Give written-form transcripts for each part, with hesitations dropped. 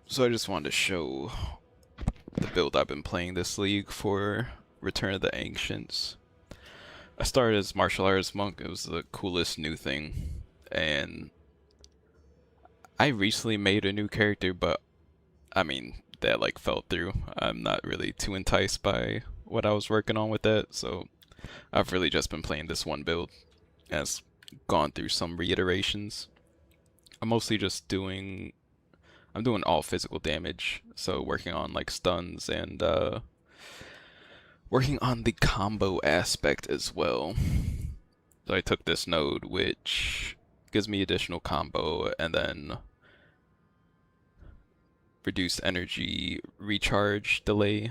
So I just wanted to show the build I've been playing this league for Return of the Ancients. I started as martial arts monk. It was the coolest new thing. And I recently made a new character, but I mean, that like fell through. I'm not really too enticed by what I was working on with that, so I've really just been playing this one build. And it's gone through some reiterations. I'm mostly just I'm doing all physical damage, so working on like stuns and working on the combo aspect as well. So I took this node, which gives me additional combo, and then reduced energy recharge delay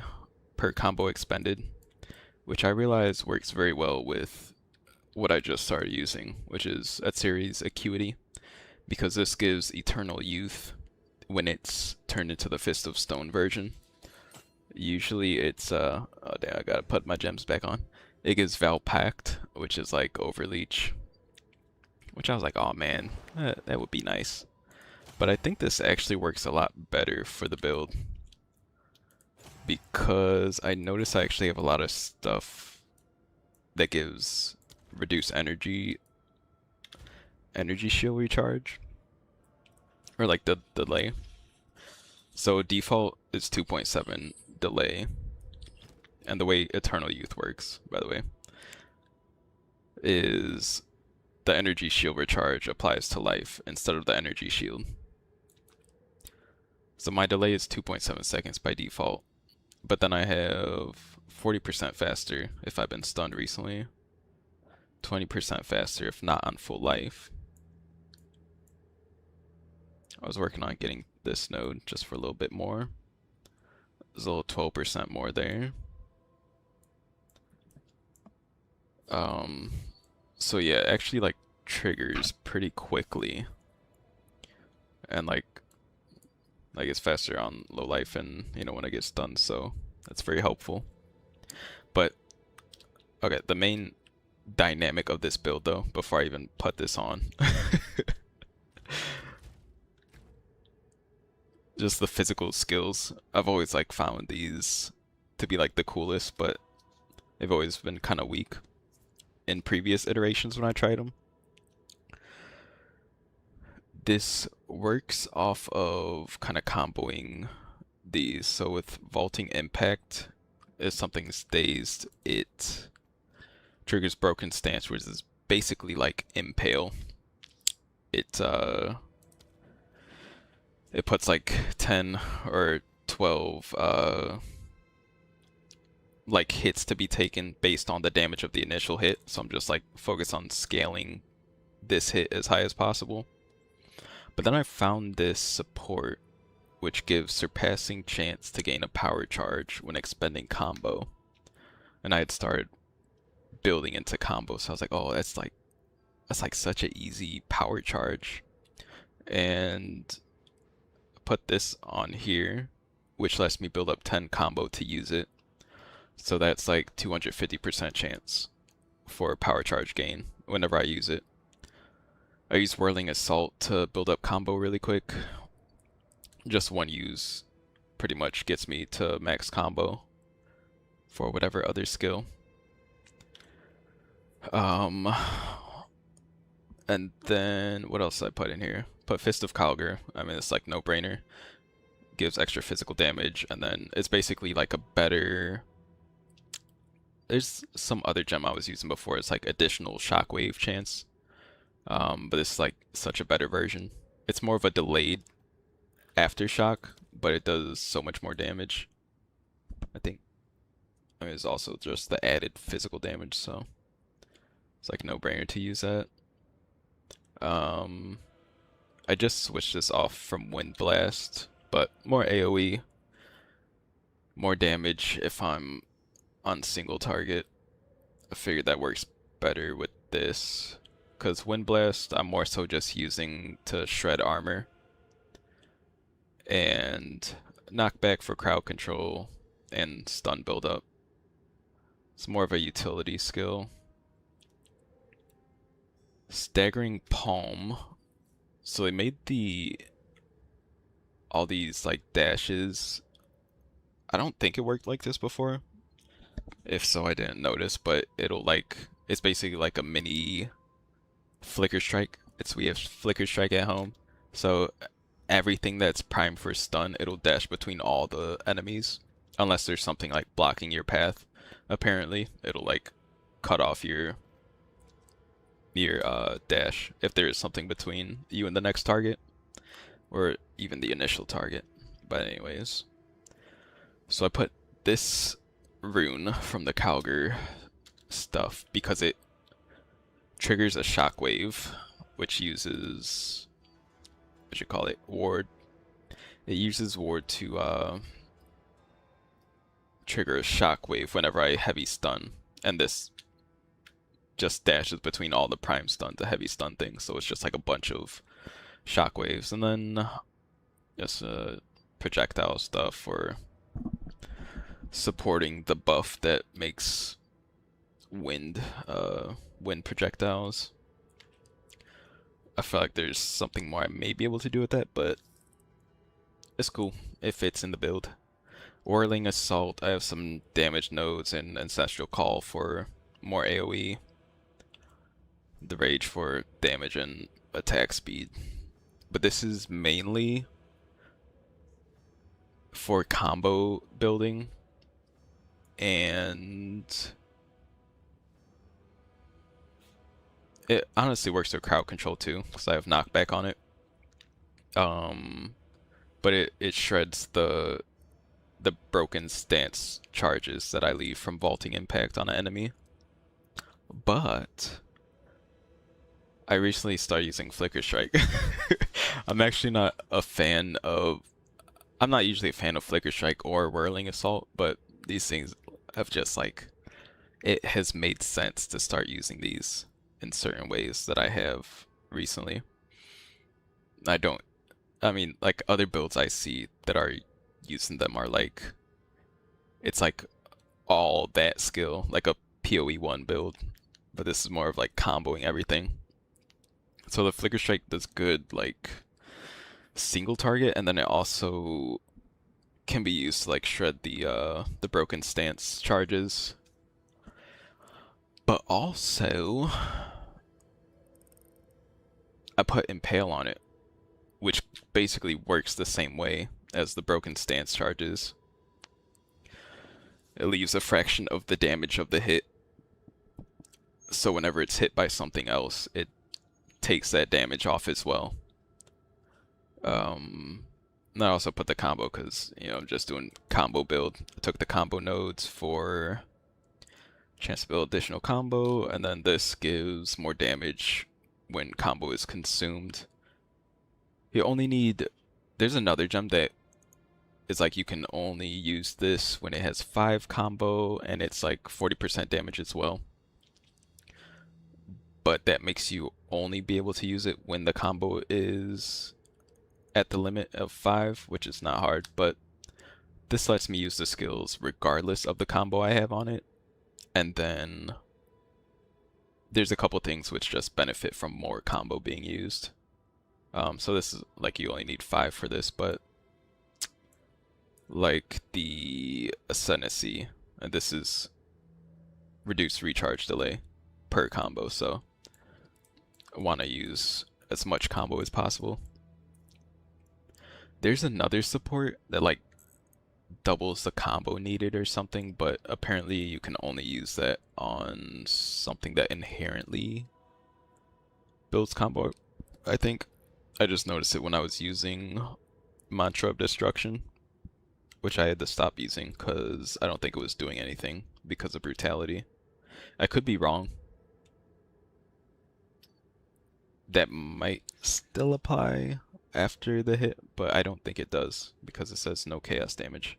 per combo expended, which I realize works very well with what I just started using, which is Atziri's Acuity, because this gives eternal youth when it's turned into the Fist of Stone version. Usually it's oh damn, I gotta put my gems back on. It gives Val Pact, which is like Overleech, which I was like, oh man, that would be nice. But I think this actually works a lot better for the build because I notice I actually have a lot of stuff that gives reduced energy shield recharge, or like the delay. So default is 2.7 delay, and the way Eternal Youth works, by the way, is the energy shield recharge applies to life instead of the energy shield. So my delay is 2.7 seconds by default, but then I have 40% faster if I've been stunned recently, 20% faster if not on full life. I was working on getting this node just for a little bit more. There's a little 12% more there. So yeah, it actually like triggers pretty quickly, and like it's faster on low life and when I get stunned, so that's very helpful. But okay, the main dynamic of this build though, before I even put this on, just the physical skills. I've always like found these to be like the coolest, but they've always been kind of weak in previous iterations when I tried them. This works off of kind of comboing these. So with Vaulting Impact, if something's dazed, it triggers Broken Stance, which is basically like Impale. It puts like 10 or 12 like hits to be taken based on the damage of the initial hit. So I'm just like focused on scaling this hit as high as possible. But then I found this support, which gives surpassing chance to gain a power charge when expending combo. And I had started building into combo, so I was like, oh, that's like such an easy power charge. And put this on here, which lets me build up 10 combo to use it. So that's like 250% chance for a power charge gain whenever I use it. I use Whirling Assault to build up combo really quick. Just one use pretty much gets me to max combo for whatever other skill. And then what else did I put in here? Put Fist of Kalgar. I mean, it's like no-brainer. Gives extra physical damage, and then it's basically like a better... There's some other gem I was using before. It's like additional shockwave chance. But it's like such a better version. It's more of a delayed aftershock, but it does so much more damage. I think it's also just the added physical damage, so it's like no-brainer to use that. I just switched this off from Wind Blast, but more AoE, more damage if I'm on single target. I figured that works better with this, because Wind Blast I'm more so just using to shred armor, and knockback for crowd control and stun buildup. It's more of a utility skill. Staggering Palm. So they made the all these like dashes. I don't think it worked like this before. If so, I didn't notice, but it'll like, it's basically like a mini flicker strike. We have flicker strike at home. So everything that's primed for stun, it'll dash between all the enemies. Unless there's something like blocking your path. Apparently, it'll like cut off your dash if there is something between you and the next target, or even the initial target. But anyways, so I put this rune from the Calgar stuff because it triggers a shockwave, which uses, what you call it, ward. It uses ward to trigger a shockwave whenever I heavy stun, and this just dashes between all the prime stun to heavy stun things, so it's just like a bunch of shockwaves, and then just projectile stuff for supporting the buff that makes wind projectiles. I feel like there's something more I may be able to do with that, but it's cool. It fits in the build. Whirling Assault, I have some damage nodes and Ancestral Call for more AoE. The Rage for damage and attack speed. But this is mainly for combo building, and it honestly works with crowd control too, because I have knockback on it. But it shreds the broken stance charges that I leave from vaulting impact on an enemy. But I recently started using Flicker Strike. I'm actually not a fan of, I'm not usually a fan of Flicker Strike or Whirling Assault, but these things have just like, it has made sense to start using these in certain ways that I have recently. I mean, like other builds I see that are using them are like, it's like all that skill, like a POE1 build, but this is more of like comboing everything. So the Flicker Strike does good like single target, and then it also can be used to like shred the broken stance charges. But also I put Impale on it, which basically works the same way as the broken stance charges. It leaves a fraction of the damage of the hit, so whenever it's hit by something else, it takes that damage off as well. And I also put the combo because, you know, I'm just doing combo build. I took the combo nodes for chance to build additional combo, and then this gives more damage when combo is consumed. You only need, there's another gem that is like you can only use this when it has 5 combo, and it's like 40% damage as well. But that makes you only be able to use it when the combo is at the limit of 5, which is not hard, but this lets me use the skills regardless of the combo I have on it. And then there's a couple things which just benefit from more combo being used. So this is like, you only need 5 for this, but like the Ascendancy, and this is reduced recharge delay per combo, so I want to use as much combo as possible. There's another support that like doubles the combo needed or something, but apparently you can only use that on something that inherently builds combo, I think. I just noticed it when I was using Mantra of Destruction, which I had to stop using because I don't think it was doing anything because of brutality. I could be wrong. That might still apply after the hit, but I don't think it does because it says no chaos damage.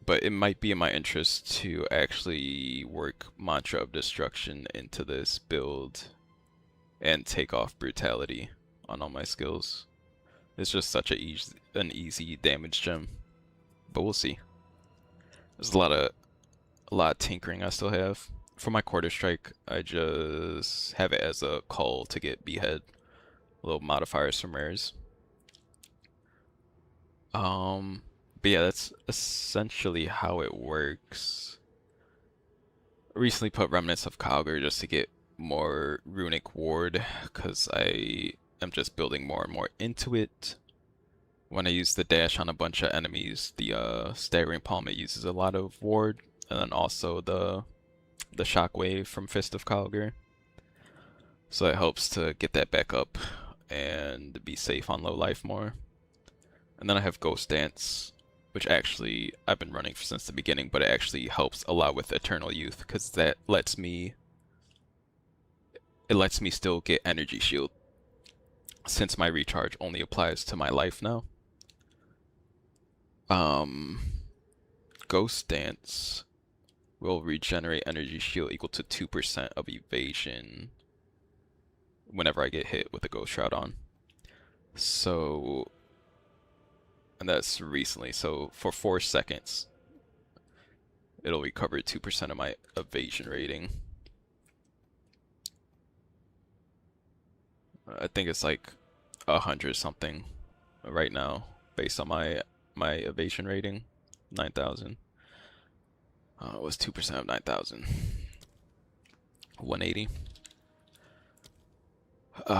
But it might be in my interest to actually work Mantra of Destruction into this build and take off brutality on all my skills. It's just such an easy damage gem, but we'll see. There's a lot of tinkering I still have. For my quarter strike, I just have it as a call to get behead. little modifiers from rares. But yeah, that's essentially how it works. I recently put Remnants of Kalgar just to get more runic ward, because I am just building more and more into it. When I use the dash on a bunch of enemies, the staggering palm, it uses a lot of ward, and then also the shockwave from Fist of Kalgar. So it helps to get that back up and be safe on low life more. And then I have Ghost Dance, which actually I've been running since the beginning, but it actually helps a lot with Eternal Youth, because that lets me still get Energy Shield, since my recharge only applies to my life now. Ghost Dance will regenerate Energy Shield equal to 2% of evasion whenever I get hit with a Ghost Shroud on. So, and that's recently, so for 4 seconds, it'll recover 2% of my evasion rating. I think it's like 100 something right now, based on my evasion rating, 9,000. It was 2% of 9,000. 180. What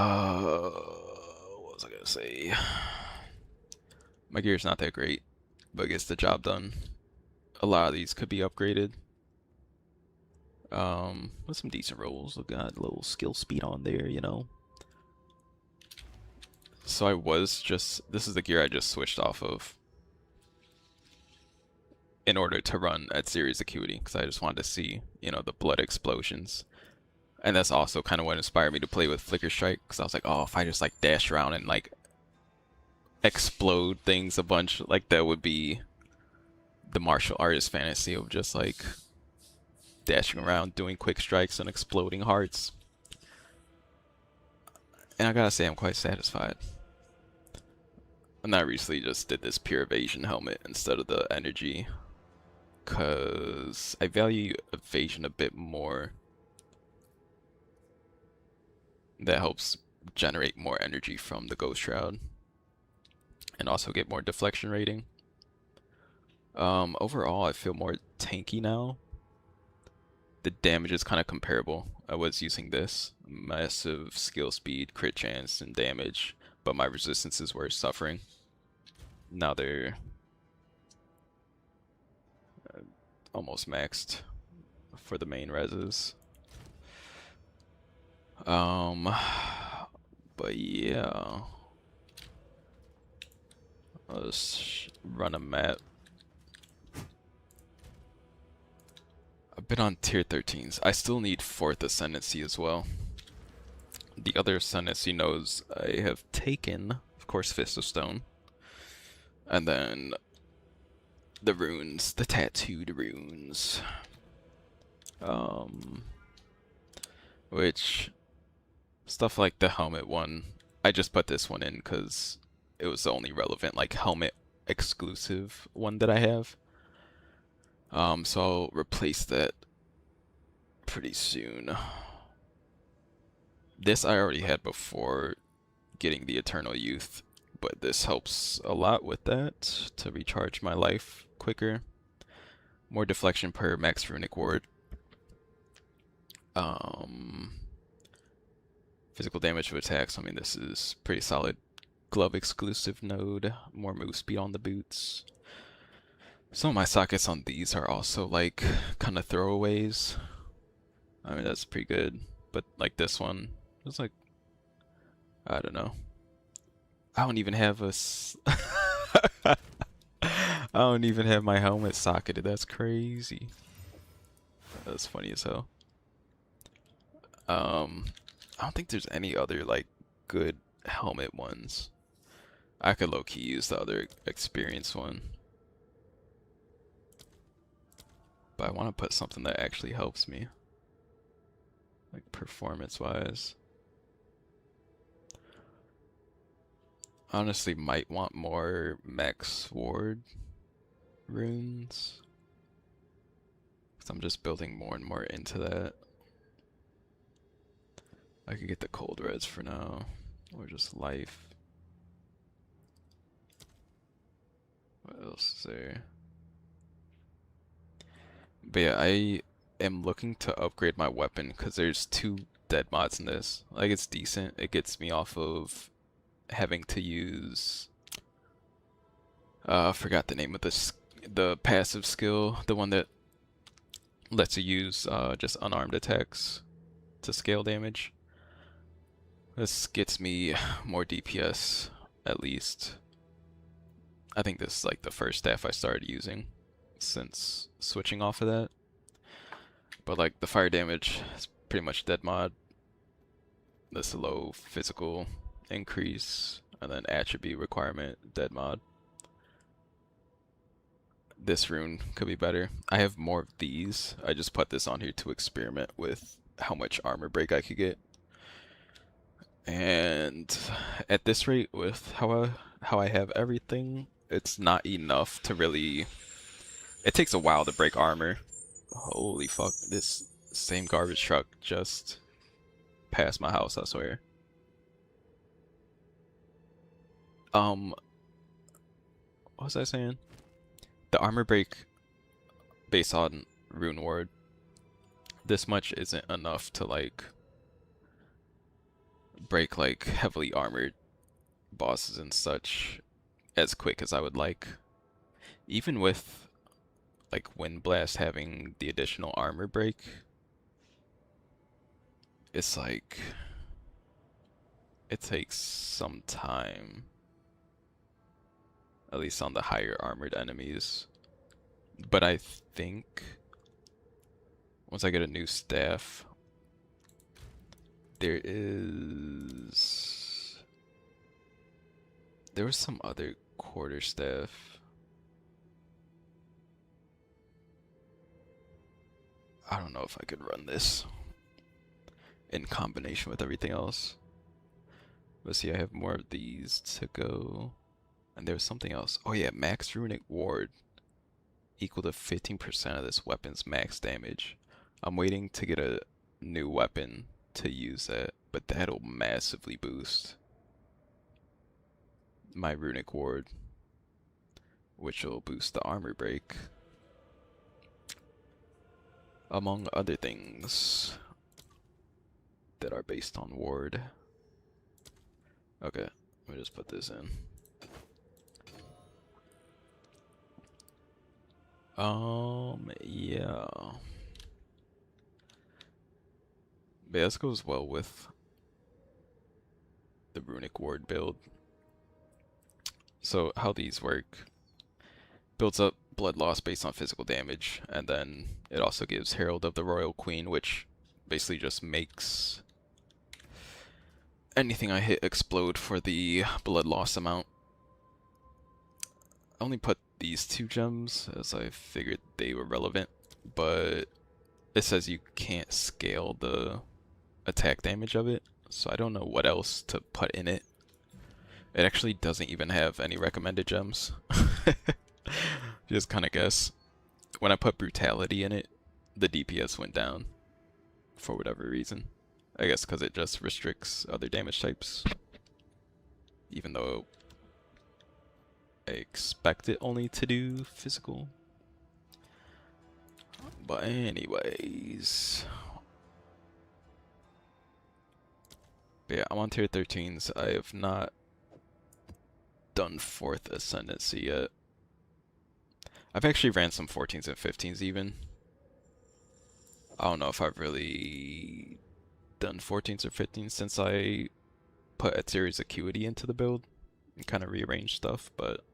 was I gonna say? My gear's not that great, but it gets the job done. A lot of these could be upgraded. With some decent rolls. I've got a little skill speed on there, you know. So I was just, this is the gear I just switched off of in order to run Atziri's Acuity, because I just wanted to see, you know, the blood explosions. And that's also kind of what inspired me to play with Flicker Strike, because I was like, oh, if I just like dash around and like explode things a bunch, like that would be the martial artist fantasy of just like dashing around, doing quick strikes and exploding hearts. And I gotta say, I'm quite satisfied. And I recently just did this pure evasion helmet instead of the energy, because I value evasion a bit more. That helps generate more energy from the Ghost Shroud and also get more deflection rating. Overall, I feel more tanky now. The damage is kind of comparable. I was using this massive skill speed, crit chance, and damage, but my resistances were suffering. Now they're almost maxed for the main reses. But yeah, let's run a map. I've been on tier 13s. I still need 4th Ascendancy as well. The other Ascendancy nodes I have taken, of course, Fist of Stone. And then the runes, the tattooed runes. Which, stuff like the helmet one, I just put this one in because it was the only relevant, like, helmet exclusive one that I have. So I'll replace that pretty soon. This I already had before getting the Eternal Youth, but this helps a lot with that to recharge my life quicker. More deflection per max runic ward. Physical damage to attacks. I mean, this is pretty solid. Glove exclusive node. More move speed on the boots. Some of my sockets on these are also like kind of throwaways. I mean, that's pretty good. But like this one, it's like, I don't know. I don't even have a I don't even have my helmet socketed. That's crazy. That's funny as hell. I don't think there's any other like good helmet ones. I could low-key use the other experience one. But I want to put something that actually helps me. Like performance-wise. Honestly, might want more max ward runes. Because I'm just building more and more into that. I could get the cold reds for now. Or just life. What else is there? But yeah, I am looking to upgrade my weapon because there's 2 dead mods in this. Like, it's decent. It gets me off of having to use I forgot the name of the passive skill, the one that lets you use just unarmed attacks to scale damage. This gets me more DPS, at least. I think this is like the first staff I started using since switching off of that. But like the fire damage is pretty much dead mod. This low physical increase, and then attribute requirement, dead mod. This rune could be better. I have more of these. I just put this on here to experiment with how much armor break I could get. And at this rate, with how I have everything, it's not enough to really... It takes a while to break armor. Holy fuck, this same garbage truck just passed my house, I swear. What was I saying? The armor break based on Rune Ward, this much isn't enough to like break like heavily armored bosses and such as quick as I would like. Even with like Wind Blast having the additional armor break, it's like it takes some time. At least on the higher armored enemies. But I think once I get a new staff, there was some other quarter staff. I don't know if I could run this in combination with everything else. But see, I have more of these to go. And there's something else. Oh yeah, max runic ward equal to 15% of this weapon's max damage. I'm waiting to get a new weapon to use that, but that'll massively boost my runic ward, which will boost the armor break, among other things that are based on ward. Okay, let me just put this in. Yeah. But this goes well with the runic ward build. So how these work, builds up blood loss based on physical damage, and then it also gives Herald of the Royal Queen, which basically just makes anything I hit explode for the blood loss amount. I only put these 2 gems as I figured they were relevant, but it says you can't scale the attack damage of it, so I don't know what else to put in it. It actually doesn't even have any recommended gems. Just kind of guess. When I put brutality in it, the DPS went down for whatever reason. I guess because it just restricts other damage types, even though I expect it only to do physical. But anyways, but yeah, I'm on tier 13s. I have not done 4th Ascendancy yet. I've actually ran some 14s and 15s even. I don't know if I've really done 14s or 15s since I put Atziri's Acuity into the build and kind of rearranged stuff, but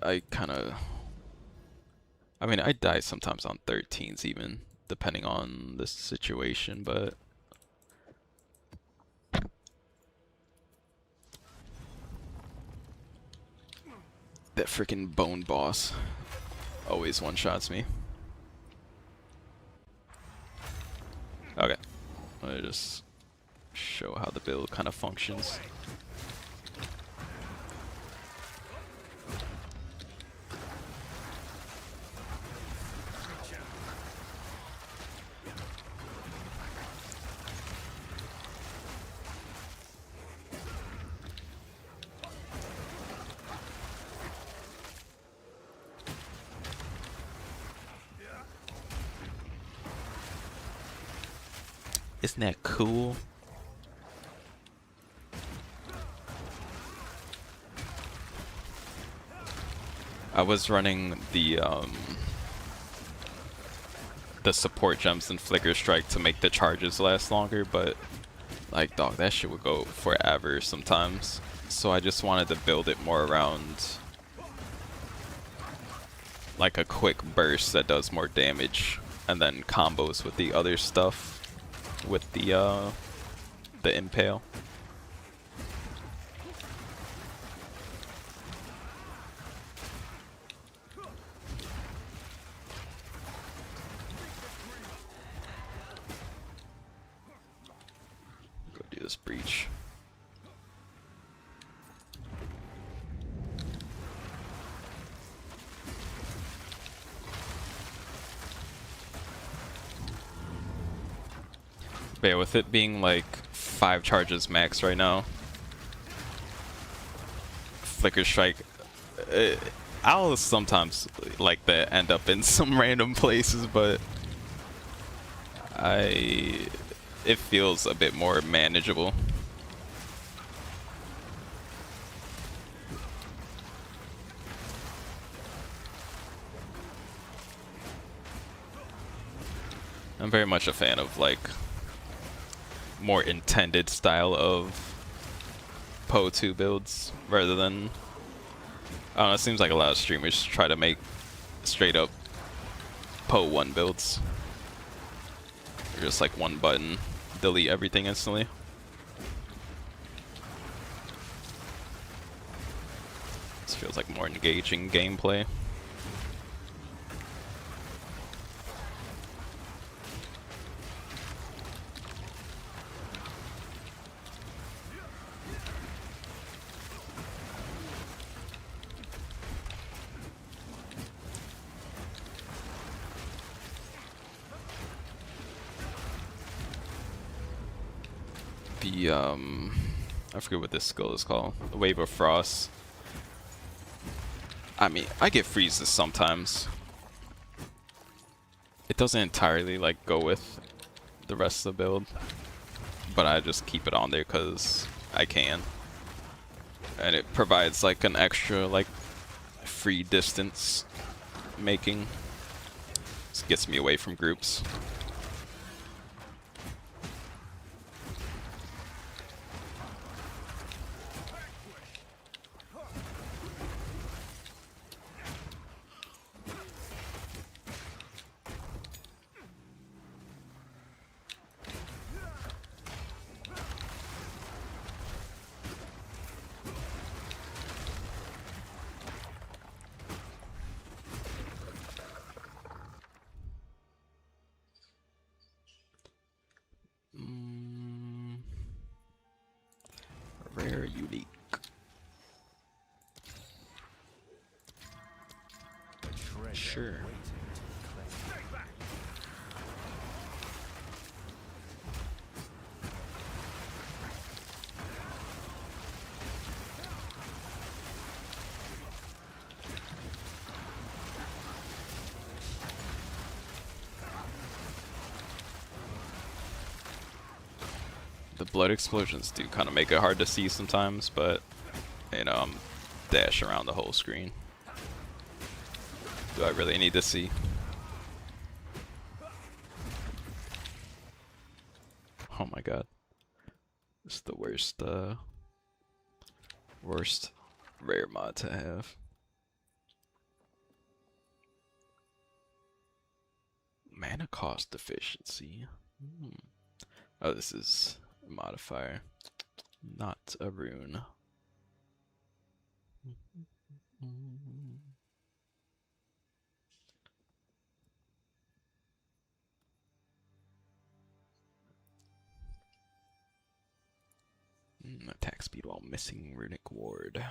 I kind of, I mean, I die sometimes on 13s even, depending on the situation, but that freaking bone boss always one-shots me. Okay, let me just show how the build kind of functions. Isn't that cool? I was running the support gems and flicker strike to make the charges last longer, but like, dog, that shit would go forever sometimes. So I just wanted to build it more around like a quick burst that does more damage, and then combos with the other stuff with the impale. Go do this breach. But yeah, with it being like 5 charges max right now, Flicker Strike, I'll sometimes like that end up in some random places, but it feels a bit more manageable. I'm very much a fan of like more intended style of POE2 builds rather than, I don't know, it seems like a lot of streamers try to make straight up POE1 builds. Or just like one button, delete everything instantly. This feels like more engaging gameplay. I forget what this skill is called. The Wave of Frost. I mean, I get freezes sometimes. It doesn't entirely like go with the rest of the build, but I just keep it on there because I can. And it provides like an extra like free distance making. This gets me away from groups. Rare, unique. Sure. The blood explosions do kind of make it hard to see sometimes, but you know, I'm dash around the whole screen. Do I really need to see? Oh my god. It's the worst rare mod to have. Mana cost efficiency. Oh, this is a modifier, not a rune. Attack speed while missing runic ward.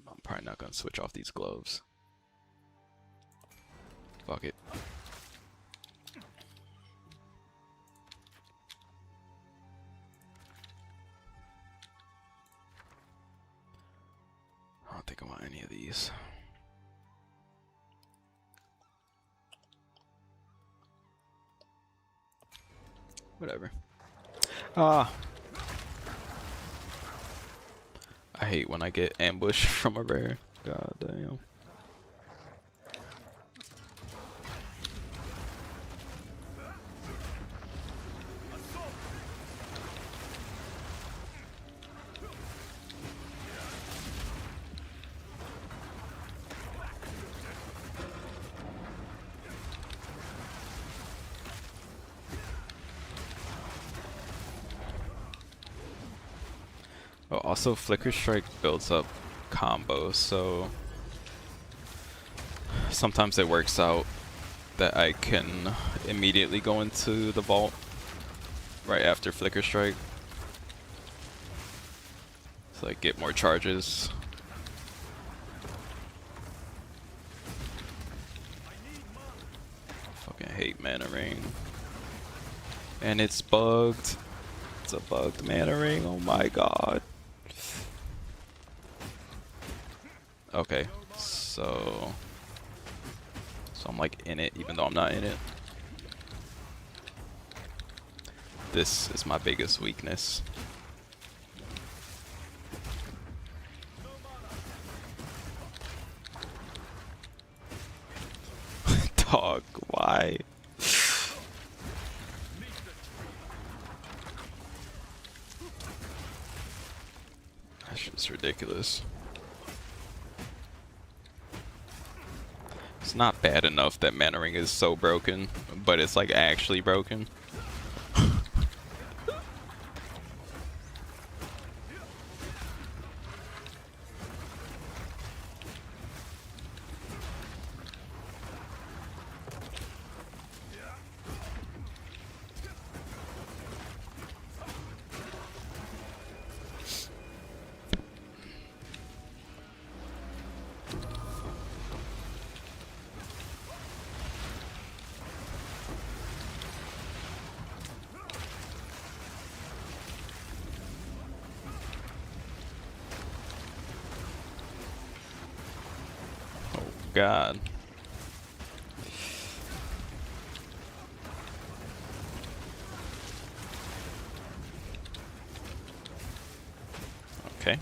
I'm probably not gonna switch off these gloves. Fuck it. I don't think I want any of these. Whatever. Ah. I hate when I get ambushed from a rare. God damn. Oh, also, Flicker Strike builds up combos, so sometimes it works out that I can immediately go into the vault right after Flicker Strike. So I get more charges. Fucking hate Mana Ring. And it's bugged. It's a bugged Mana Ring, oh my god. Okay, so I'm like in it even though I'm not in it. This is my biggest weakness. Dog, why? That shit's ridiculous. It's not bad enough that Mana Ring is so broken, but it's like actually broken. God. Okay.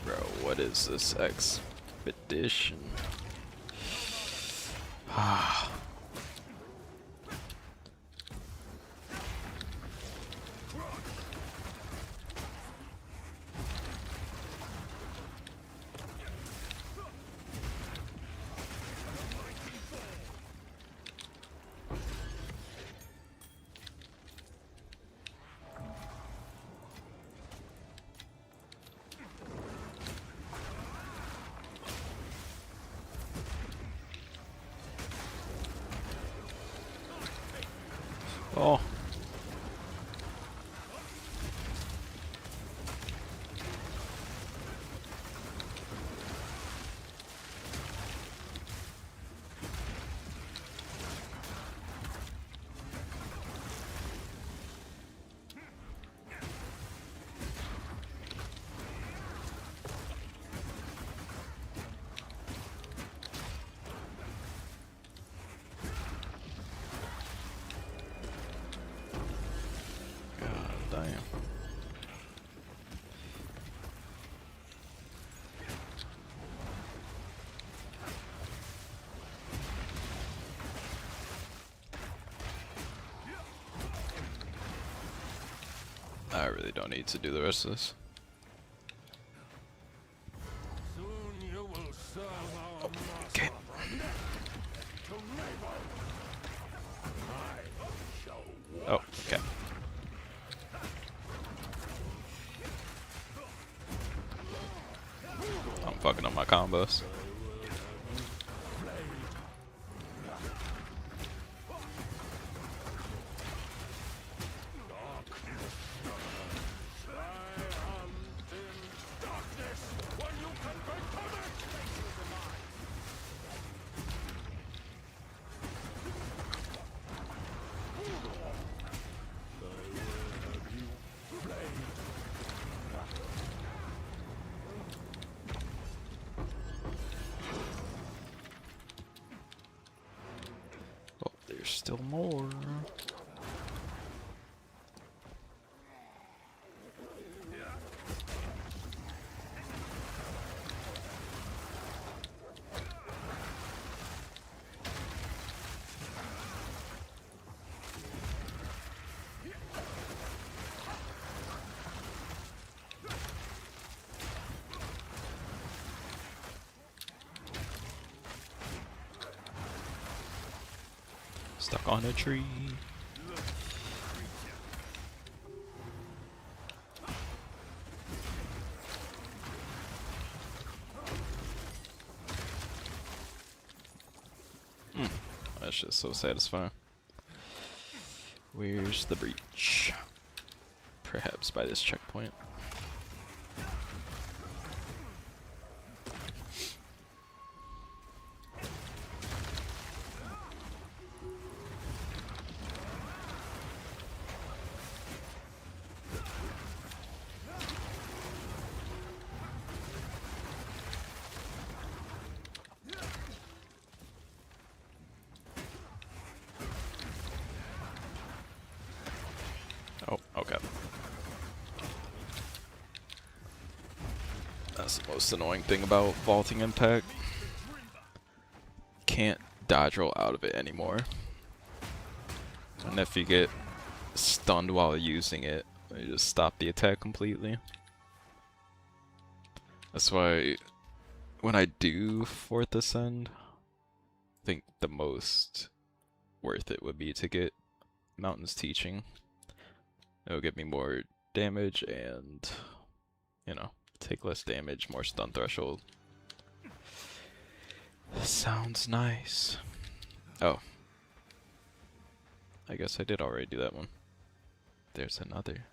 Bro, what is this expedition? Ah. Oh. God damn. I really don't need to do the rest of this. Okay. Oh, okay. I'm fucking up my combos. still more. Stuck on a tree. That's just so satisfying. Where's the breach? Perhaps by this checkpoint. Oh, okay. That's the most annoying thing about vaulting impact. Can't dodge roll out of it anymore. And if you get stunned while using it, you just stop the attack completely. That's why when I do 4th Ascend, I think the most worth it would be to get Mountain's Teaching. It'll give me more damage and, you know, take less damage, more stun threshold. Sounds nice. Oh. I guess I did already do that one. There's another.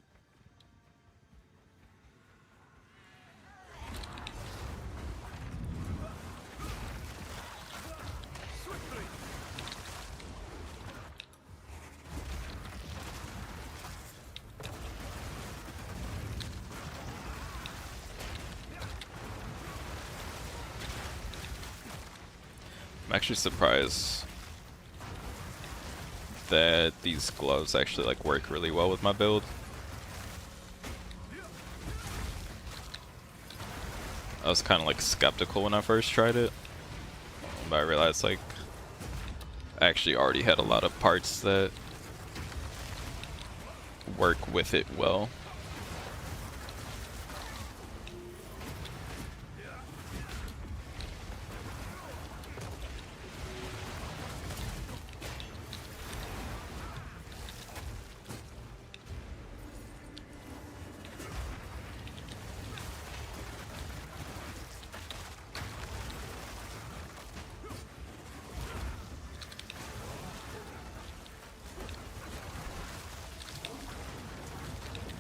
I'm actually surprised that these gloves actually like work really well with my build. I was kind of like skeptical when I first tried it, but I realized like I actually already had a lot of parts that work with it well.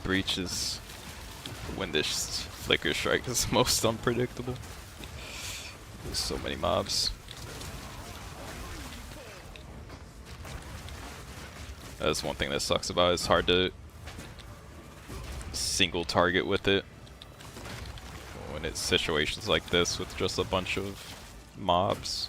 Breach is when this flicker strike is most unpredictable. There's so many mobs. That's one thing that sucks about it. It's hard to single target with it when it's situations like this with just a bunch of mobs.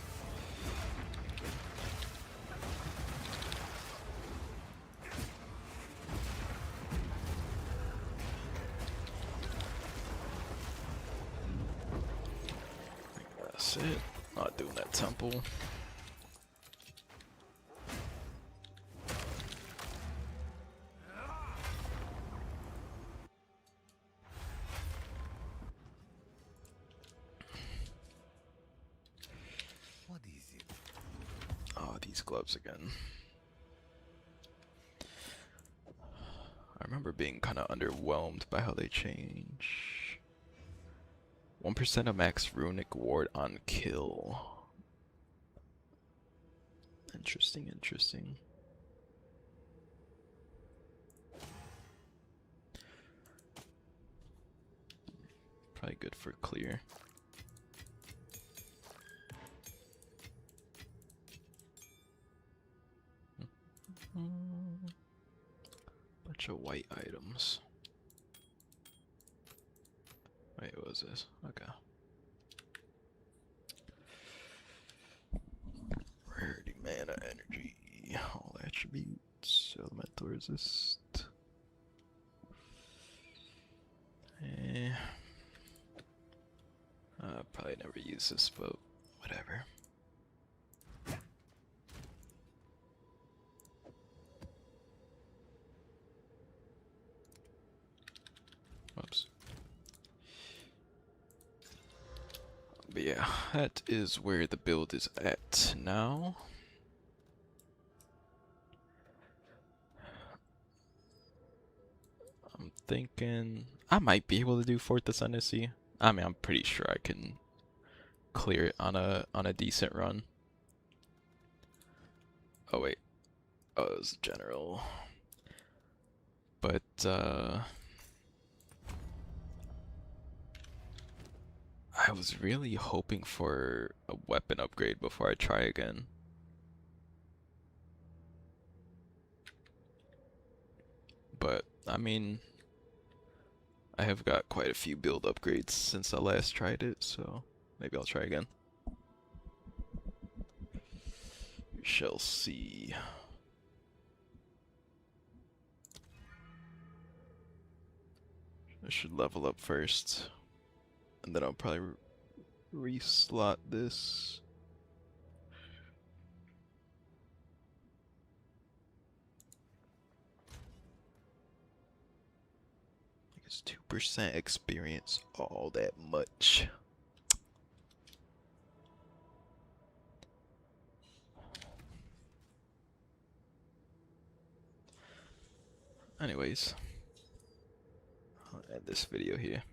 That's it. Not doing that temple. What is it? Oh, these gloves again. I remember being kind of underwhelmed by how they change. 1% of max runic ward on kill. Interesting, interesting. Probably good for clear. Bunch of white items. Wait, what was this? Okay. Rarity, mana, energy, all attributes, elemental resist. Eh. Probably never use this, but whatever. Whoops. But yeah, that is where the build is at now. I'm thinking I might be able to do Fourth Ascendancy. I mean, I'm pretty sure I can clear it on a decent run. Oh wait, oh it was general. But I was really hoping for a weapon upgrade before I try again. But I mean, I have got quite a few build upgrades since I last tried it, so maybe I'll try again. We shall see. I should level up first, and then I'll probably reslot this. Is 2% experience all that much? Anyways, I'll end this video here.